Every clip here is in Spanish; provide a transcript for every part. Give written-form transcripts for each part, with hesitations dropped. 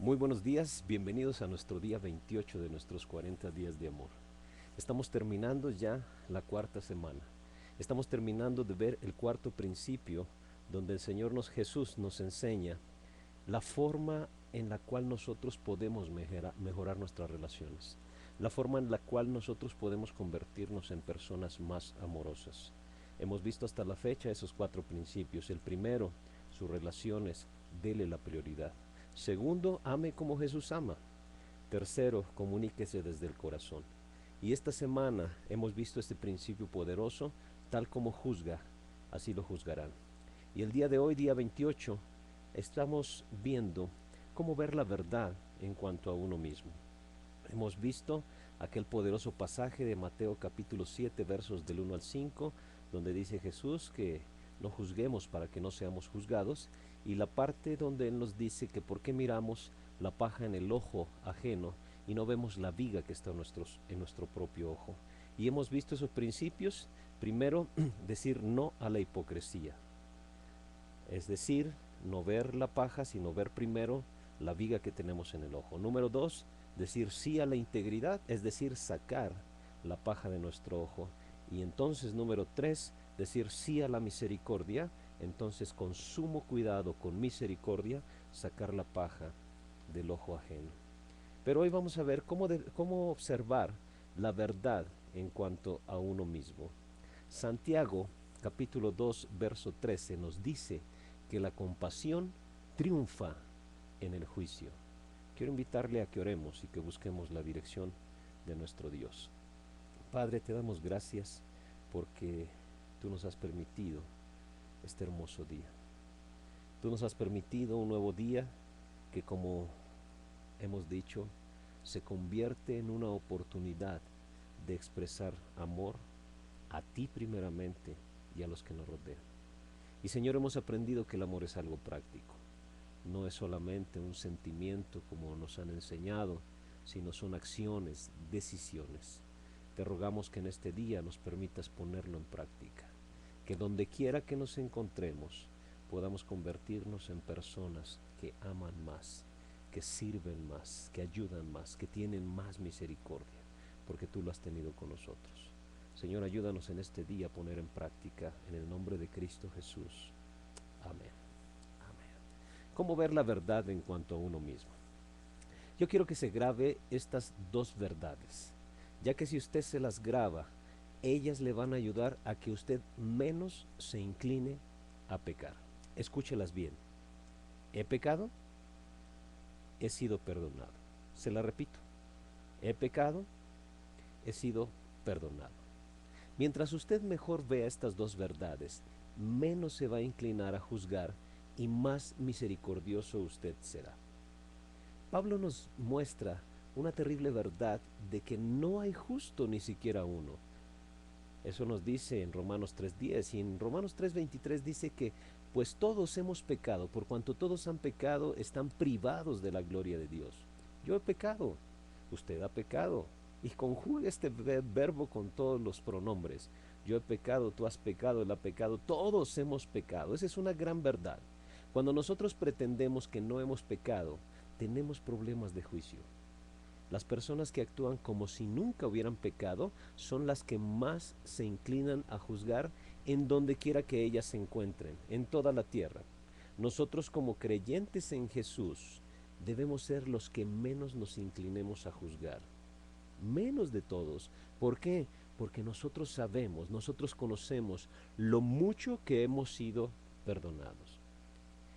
Muy buenos días, bienvenidos a nuestro día 28 de nuestros 40 días de amor. Estamos terminando ya la cuarta semana. Estamos terminando de ver el cuarto principio donde el Señor Jesús nos enseña la forma en la cual nosotros podemos mejorar nuestras relaciones, la forma en la cual nosotros podemos convertirnos en personas más amorosas. Hemos visto hasta la fecha esos cuatro principios. El primero, sus relaciones, dele la prioridad. Segundo, ame como Jesús ama. Tercero, comuníquese desde el corazón. Y esta semana hemos visto este principio poderoso, tal como juzga, así lo juzgarán. Y el día de hoy, día 28, estamos viendo cómo ver la verdad en cuanto a uno mismo. Hemos visto aquel poderoso pasaje de Mateo capítulo 7, versos del 1 al 5, donde dice Jesús que no juzguemos para que no seamos juzgados, y la parte donde Él nos dice que por qué miramos la paja en el ojo ajeno y no vemos la viga que está en nuestro propio ojo. Y hemos visto esos principios. Primero, decir no a la hipocresía, es decir, no ver la paja, sino ver primero la viga que tenemos en el ojo. Número dos, decir sí a la integridad, es decir, sacar la paja de nuestro ojo. Y entonces, número tres, decir sí a la misericordia, entonces con sumo cuidado, con misericordia, sacar la paja del ojo ajeno. Pero hoy vamos a ver cómo observar la verdad en cuanto a uno mismo. Santiago capítulo 2 verso 13 nos dice que la compasión triunfa en el juicio. Quiero invitarle a que oremos y que busquemos la dirección de nuestro Dios. Padre, te damos gracias porque tú nos has permitido este hermoso día. Tú nos has permitido un nuevo día que, como hemos dicho, se convierte en una oportunidad de expresar amor a ti primeramente y a los que nos rodean. Y Señor, hemos aprendido que el amor es algo práctico. No es solamente un sentimiento como nos han enseñado, sino son acciones, decisiones. Te rogamos que en este día nos permitas ponerlo en práctica, que donde quiera que nos encontremos podamos convertirnos en personas que aman más, que sirven más, que ayudan más, que tienen más misericordia, porque tú lo has tenido con nosotros. Señor, ayúdanos en este día a poner en práctica, en el nombre de Cristo Jesús. Amén. Amén. ¿Cómo ver la verdad en cuanto a uno mismo? Yo quiero que se grabe estas dos verdades, ya que si usted se las graba, ellas le van a ayudar a que usted menos se incline a pecar. Escúchelas bien. ¿He pecado? He sido perdonado. Se la repito. ¿He pecado? He sido perdonado. Mientras usted mejor vea estas dos verdades, menos se va a inclinar a juzgar y más misericordioso usted será. Pablo nos muestra una terrible verdad de que no hay justo ni siquiera uno. Eso nos dice en Romanos 3:10, y en Romanos 3:23 dice que pues todos hemos pecado, por cuanto todos han pecado, están privados de la gloria de Dios. Yo he pecado, usted ha pecado, y conjuga este verbo con todos los pronombres. Yo he pecado, tú has pecado, él ha pecado, todos hemos pecado. Esa es una gran verdad. Cuando nosotros pretendemos que no hemos pecado, tenemos problemas de juicio. Las personas que actúan como si nunca hubieran pecado son las que más se inclinan a juzgar en donde quiera que ellas se encuentren, en toda la tierra. Nosotros, como creyentes en Jesús, debemos ser los que menos nos inclinemos a juzgar. Menos de todos. ¿Por qué? Porque nosotros sabemos, nosotros conocemos lo mucho que hemos sido perdonados.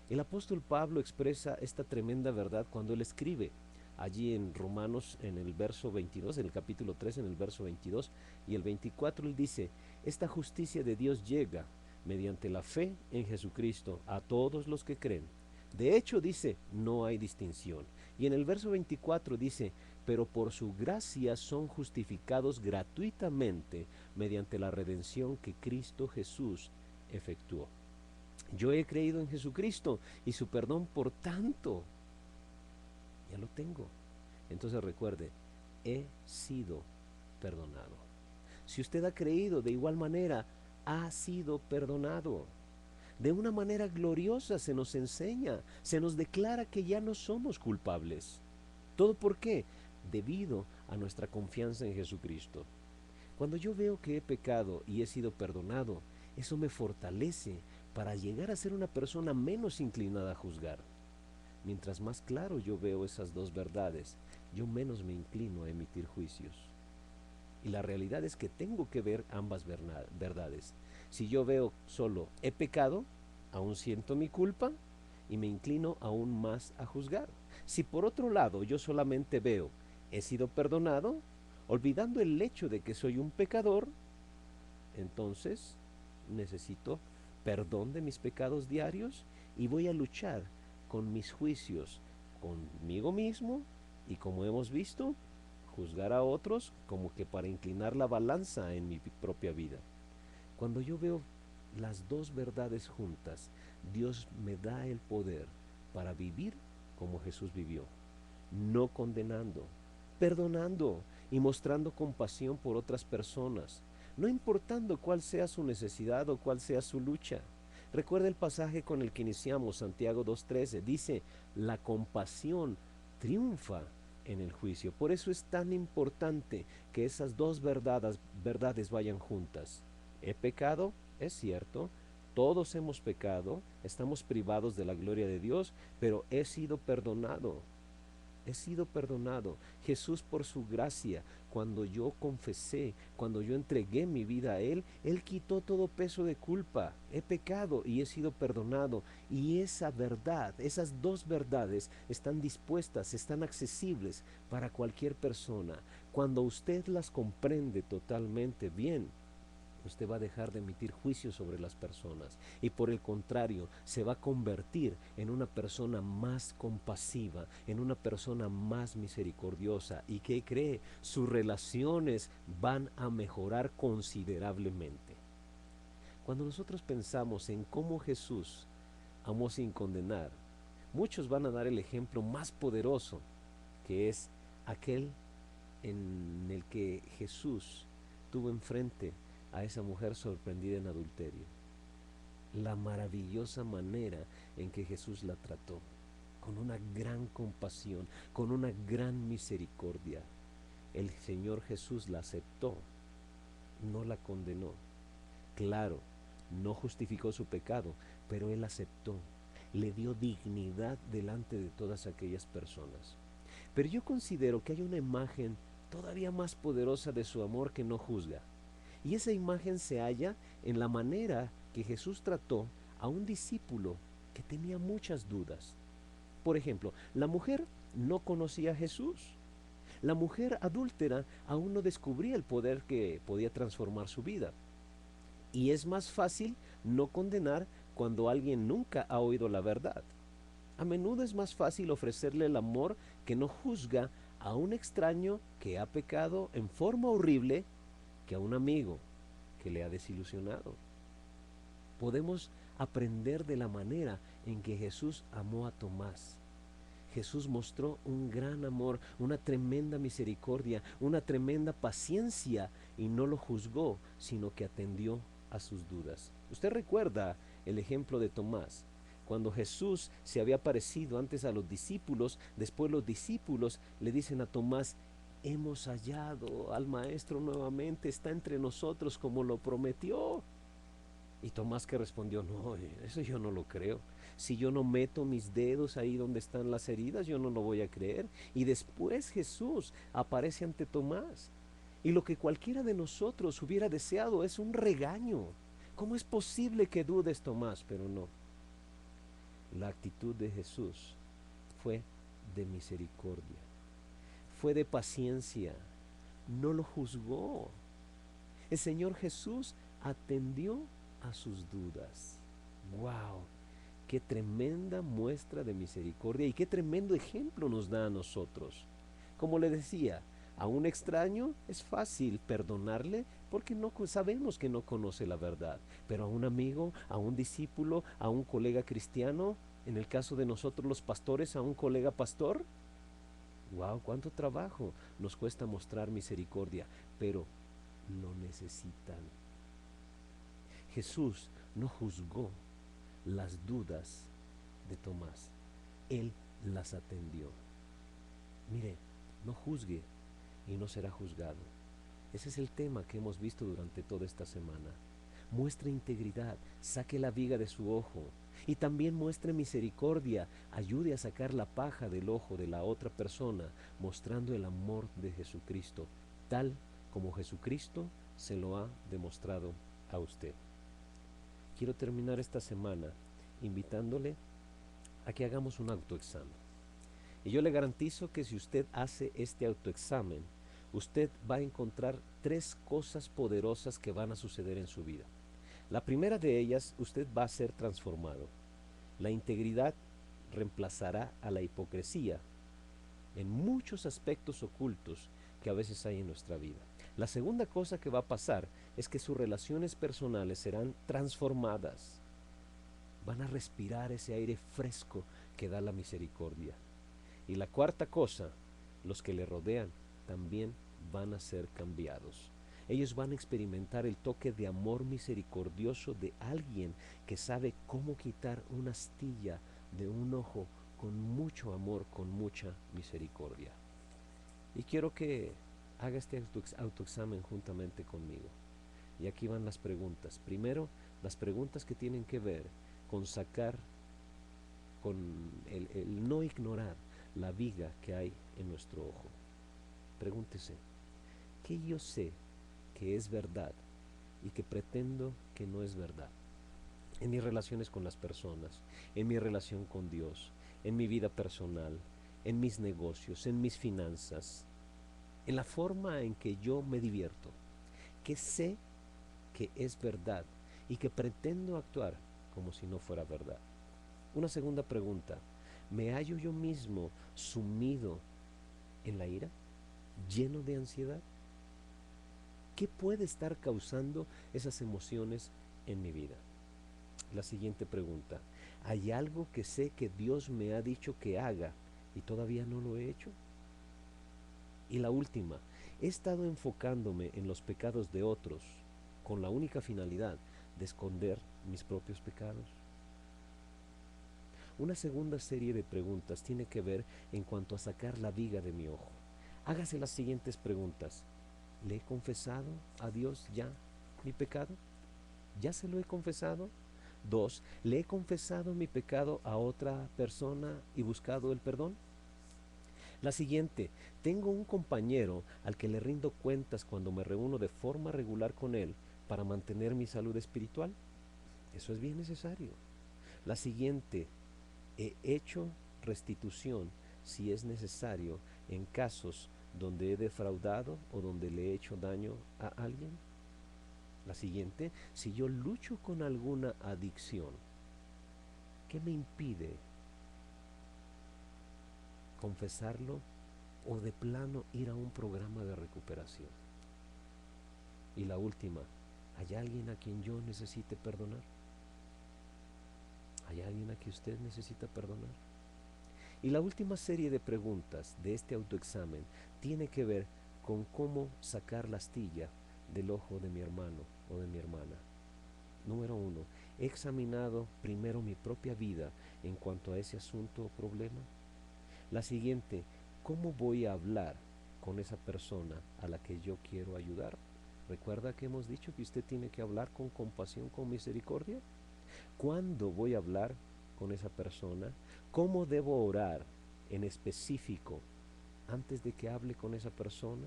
El apóstol Pablo expresa esta tremenda verdad cuando él escribe allí en Romanos, en el verso 22, en el capítulo 3, en el verso 22 y el 24, él dice: esta justicia de Dios llega mediante la fe en Jesucristo a todos los que creen. De hecho, dice, no hay distinción. Y en el verso 24 dice: pero por su gracia son justificados gratuitamente mediante la redención que Cristo Jesús efectuó. Yo he creído en Jesucristo y su perdón, por tanto, ya lo tengo. Entonces recuerde, he sido perdonado. Si usted ha creído, de igual manera, ha sido perdonado. De una manera gloriosa se nos enseña, se nos declara que ya no somos culpables. ¿Todo por qué? Debido a nuestra confianza en Jesucristo. Cuando yo veo que he pecado y he sido perdonado, eso me fortalece para llegar a ser una persona menos inclinada a juzgar. Mientras más claro yo veo esas dos verdades, yo menos me inclino a emitir juicios. Y la realidad es que tengo que ver ambas verdades. Si yo veo solo he pecado, aún siento mi culpa y me inclino aún más a juzgar. Si por otro lado yo solamente veo he sido perdonado, olvidando el hecho de que soy un pecador, entonces necesito perdón de mis pecados diarios y voy a luchar con mis juicios conmigo mismo y, como hemos visto, juzgar a otros como que para inclinar la balanza en mi propia vida. Cuando yo veo las dos verdades juntas, Dios me da el poder para vivir como Jesús vivió, no condenando, perdonando y mostrando compasión por otras personas, no importando cuál sea su necesidad o cuál sea su lucha. Recuerda el pasaje con el que iniciamos, Santiago 2:13, dice, la compasión triunfa en el juicio. Por eso es tan importante que esas dos verdades vayan juntas. He pecado, es cierto, todos hemos pecado, estamos privados de la gloria de Dios, pero he sido perdonado. He sido perdonado. Jesús, por su gracia, cuando yo confesé, cuando yo entregué mi vida a Él, Él quitó todo peso de culpa. He pecado y he sido perdonado. Y esa verdad, esas dos verdades están dispuestas, están accesibles para cualquier persona. Cuando usted las comprende totalmente bien, usted va a dejar de emitir juicios sobre las personas y, por el contrario, se va a convertir en una persona más compasiva, en una persona más misericordiosa. ¿Y qué cree? Sus relaciones van a mejorar considerablemente. Cuando nosotros pensamos en cómo Jesús amó sin condenar, muchos van a dar el ejemplo más poderoso, que es aquel en el que Jesús tuvo enfrente a esa mujer sorprendida en adulterio. La maravillosa manera en que Jesús la trató, con una gran compasión, con una gran misericordia. El Señor Jesús la aceptó, no la condenó. Claro, no justificó su pecado, pero Él aceptó, le dio dignidad delante de todas aquellas personas. Pero yo considero que hay una imagen todavía más poderosa de su amor que no juzga. Y esa imagen se halla en la manera que Jesús trató a un discípulo que tenía muchas dudas. Por ejemplo, la mujer no conocía a Jesús. La mujer adúltera aún no descubría el poder que podía transformar su vida. Y es más fácil no condenar cuando alguien nunca ha oído la verdad. A menudo es más fácil ofrecerle el amor que no juzga a un extraño que ha pecado en forma horrible que a un amigo que le ha desilusionado. Podemos aprender de la manera en que Jesús amó a Tomás. Jesús mostró un gran amor, una tremenda misericordia, una tremenda paciencia y no lo juzgó, sino que atendió a sus dudas. Usted recuerda el ejemplo de Tomás. Cuando Jesús se había aparecido antes a los discípulos, después los discípulos le dicen a Tomás, hemos hallado al Maestro nuevamente, está entre nosotros como lo prometió. Y Tomás, que respondió, no, eso yo no lo creo. Si yo no meto mis dedos ahí donde están las heridas, yo no lo voy a creer. Y después Jesús aparece ante Tomás. Y lo que cualquiera de nosotros hubiera deseado es un regaño. ¿Cómo es posible que dudes, Tomás? Pero no. La actitud de Jesús fue de misericordia, fue de paciencia, no lo juzgó. El Señor Jesús atendió a sus dudas. ¡Wow! ¡Qué tremenda muestra de misericordia y qué tremendo ejemplo nos da a nosotros! Como le decía, a un extraño es fácil perdonarle porque no sabemos que no conoce la verdad, pero a un amigo, a un discípulo, a un colega cristiano, en el caso de nosotros los pastores, a un colega pastor, ¡wow! ¡Cuánto trabajo nos cuesta mostrar misericordia! Pero lo necesitan. Jesús no juzgó, las dudas de Tomás. Él las atendió. Mire, no juzgue y no será juzgado. Ese es el tema que hemos visto durante toda esta semana. Muestre integridad, saque la viga de su ojo y también muestre misericordia, ayude a sacar la paja del ojo de la otra persona, mostrando el amor de Jesucristo, tal como Jesucristo se lo ha demostrado a usted. Quiero terminar esta semana invitándole a que hagamos un autoexamen. Y yo le garantizo que si usted hace este autoexamen, usted va a encontrar 3 cosas poderosas que van a suceder en su vida. La primera de ellas, usted va a ser transformado. La integridad reemplazará a la hipocresía en muchos aspectos ocultos que a veces hay en nuestra vida. La segunda cosa que va a pasar es que sus relaciones personales serán transformadas. Van a respirar ese aire fresco que da la misericordia. Y la cuarta cosa, los que le rodean también van a ser cambiados. Ellos van a experimentar el toque de amor misericordioso de alguien que sabe cómo quitar una astilla de un ojo con mucho amor, con mucha misericordia. Y quiero que haga este autoexamen juntamente conmigo. Y aquí van las preguntas. Primero, las preguntas que tienen que ver con sacar, con el no ignorar la viga que hay en nuestro ojo. Pregúntese, ¿qué yo sé que es verdad y que pretendo que no es verdad? En mis relaciones con las personas, en mi relación con Dios, en mi vida personal, en mis negocios, en mis finanzas, en la forma en que yo me divierto. ¿Qué sé que es verdad y que pretendo actuar como si no fuera verdad? Una segunda pregunta, ¿me hallo yo mismo sumido en la ira, lleno de ansiedad? ¿Qué puede estar causando esas emociones en mi vida? La siguiente pregunta, ¿hay algo que sé que Dios me ha dicho que haga y todavía no lo he hecho? Y la última, ¿he estado enfocándome en los pecados de otros con la única finalidad de esconder mis propios pecados? Una segunda serie de preguntas tiene que ver en cuanto a sacar la viga de mi ojo. Hágase las siguientes preguntas. ¿Le he confesado a Dios ya mi pecado? ¿Ya se lo he confesado? 2. ¿Le he confesado mi pecado a otra persona y buscado el perdón? La siguiente, ¿tengo un compañero al que le rindo cuentas cuando me reúno de forma regular con él para mantener mi salud espiritual? Eso es bien necesario. La siguiente, he hecho restitución si es necesario en casos donde he defraudado o donde le he hecho daño a alguien. La siguiente, si yo lucho con alguna adicción, ¿qué me impide confesarlo o de plano ir a un programa de recuperación? Y la última, ¿hay alguien a quien yo necesite perdonar? ¿Hay alguien a quien usted necesita perdonar? Y la última serie de preguntas de este autoexamen tiene que ver con cómo sacar la astilla del ojo de mi hermano o de mi hermana. Número 1, ¿he examinado primero mi propia vida en cuanto a ese asunto o problema? La siguiente, ¿cómo voy a hablar con esa persona a la que yo quiero ayudar? ¿Recuerda que hemos dicho que usted tiene que hablar con compasión, con misericordia? ¿Cuándo voy a hablar con esa persona? ¿Cómo debo orar en específico antes de que hable con esa persona?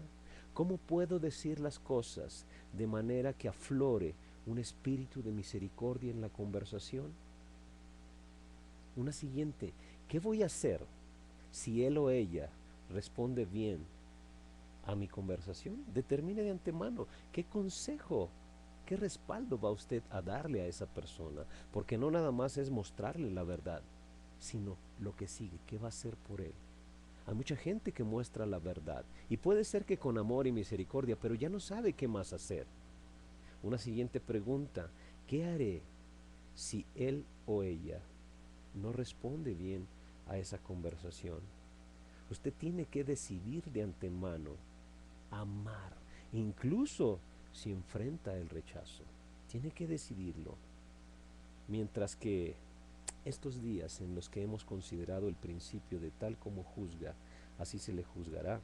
¿Cómo puedo decir las cosas de manera que aflore un espíritu de misericordia en la conversación? Una siguiente, ¿qué voy a hacer si él o ella responde bien a mi conversación? Determine de antemano qué consejo, qué respaldo va usted a darle a esa persona, porque no nada más es mostrarle la verdad, sino lo que sigue, qué va a hacer por él. Hay mucha gente que muestra la verdad y puede ser que con amor y misericordia, pero ya no sabe qué más hacer. Una siguiente pregunta, ¿qué haré si él o ella no responde bien a esa conversación? Usted tiene que decidir de antemano amar, incluso si enfrenta el rechazo. Tiene que decidirlo. Mientras que estos días en los que hemos considerado el principio de tal como juzga, así se le juzgará,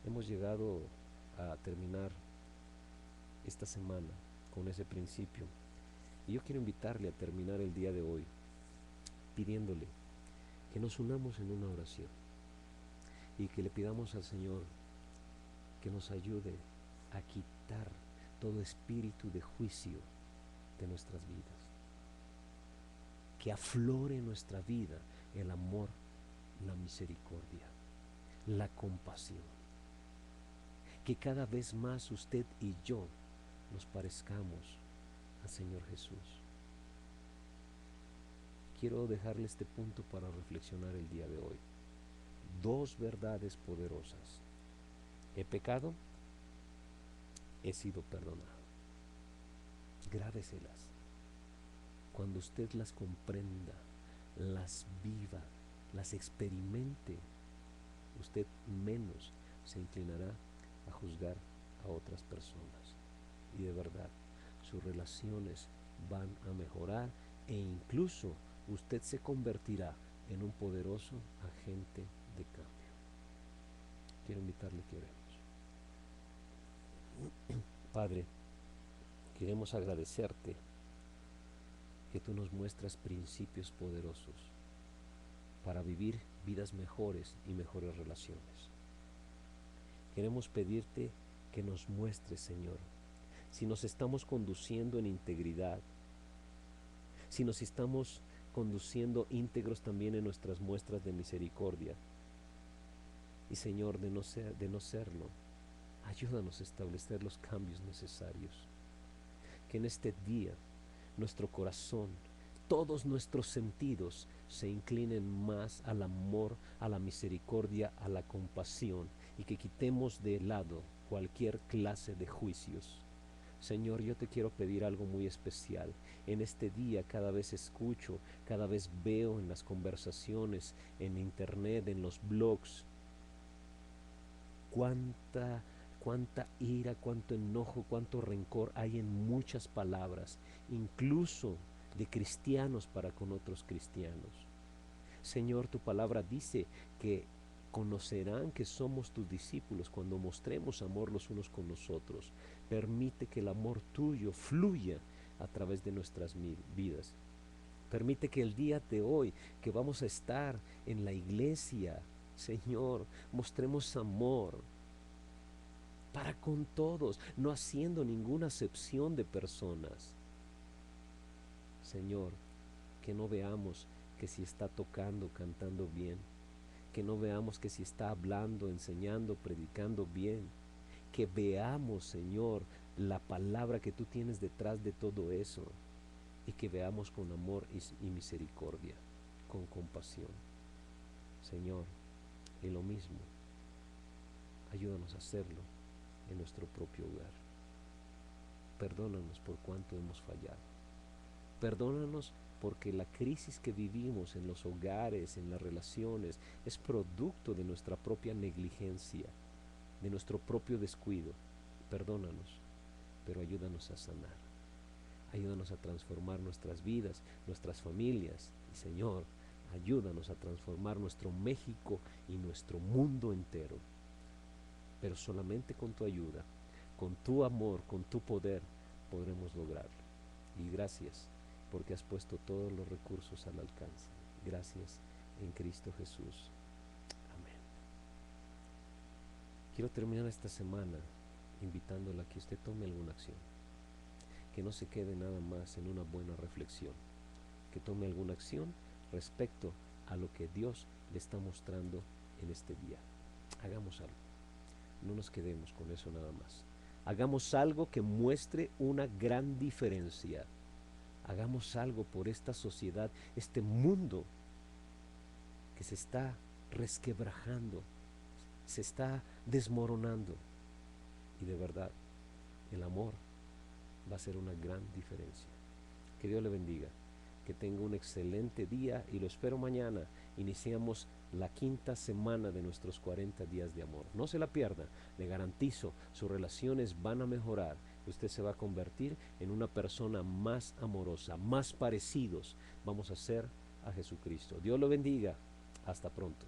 hemos llegado a terminar esta semana con ese principio. Y yo quiero invitarle a terminar el día de hoy pidiéndole que nos unamos en una oración y que le pidamos al Señor que nos ayude a quitar todo espíritu de juicio de nuestras vidas. Que aflore en nuestra vida el amor, la misericordia, la compasión. Que cada vez más usted y yo nos parezcamos al Señor Jesús. Quiero dejarle este punto para reflexionar el día de hoy. Dos verdades poderosas. He pecado, he sido perdonado. Grábeselas. Cuando usted las comprenda, las viva, las experimente, usted menos se inclinará a juzgar a otras personas. Y de verdad, sus relaciones van a mejorar e incluso usted se convertirá en un poderoso agente de cambio. Quiero invitarle que oremos. Padre, queremos agradecerte que tú nos muestras principios poderosos para vivir vidas mejores y mejores relaciones. Queremos pedirte que nos muestres, Señor, si nos estamos conduciendo en integridad, si nos estamos conduciendo íntegros también en nuestras muestras de misericordia. Y Señor, de no serlo, ayúdanos a establecer los cambios necesarios. Que en este día nuestro corazón, todos nuestros sentidos se inclinen más al amor, a la misericordia, a la compasión, y que quitemos de lado cualquier clase de juicios. Señor, yo te quiero pedir algo muy especial. En este día cada vez escucho, cada vez veo en las conversaciones, en internet, en los blogs, cuánta ira, cuánto enojo, cuánto rencor hay en muchas palabras, incluso de cristianos para con otros cristianos. Señor, tu palabra dice que conocerán que somos tus discípulos cuando mostremos amor los unos con los otros. Permite que el amor tuyo fluya a través de nuestras vidas. Permite que el día de hoy que vamos a estar en la iglesia, Señor, mostremos amor para con todos, no haciendo ninguna acepción de personas. Señor, que no veamos que si está tocando, cantando bien, que no veamos que si está hablando, enseñando, predicando bien, que veamos, Señor, la palabra que tú tienes detrás de todo eso, y que veamos con amor y misericordia, con compasión. Señor, y lo mismo, ayúdanos a hacerlo en nuestro propio hogar. Perdónanos por cuánto hemos fallado. Perdónanos porque la crisis que vivimos en los hogares, en las relaciones, es producto de nuestra propia negligencia, de nuestro propio descuido. Perdónanos, pero ayúdanos a sanar. Ayúdanos a transformar nuestras vidas, nuestras familias. Y Señor, ayúdanos a transformar nuestro México y nuestro mundo entero. Pero solamente con tu ayuda, con tu amor, con tu poder, podremos lograrlo. Y gracias, porque has puesto todos los recursos al alcance. Gracias en Cristo Jesús. Amén. Quiero terminar esta semana invitándola a que usted tome alguna acción. Que no se quede nada más en una buena reflexión. Que tome alguna acción respecto a lo que Dios le está mostrando en este día. Hagamos algo. No nos quedemos con eso nada más. Hagamos algo que muestre una gran diferencia. Hagamos algo por esta sociedad, este mundo que se está resquebrajando, se está desmoronando. Y de verdad, el amor va a ser una gran diferencia. Que Dios le bendiga, que tenga un excelente día y lo espero mañana. Iniciamos la 5ª semana de nuestros 40 días de amor. No se la pierda, le garantizo, sus relaciones van a mejorar usted se va a convertir en una persona más amorosa, más parecidos vamos a ser a Jesucristo. Dios lo bendiga. Hasta pronto.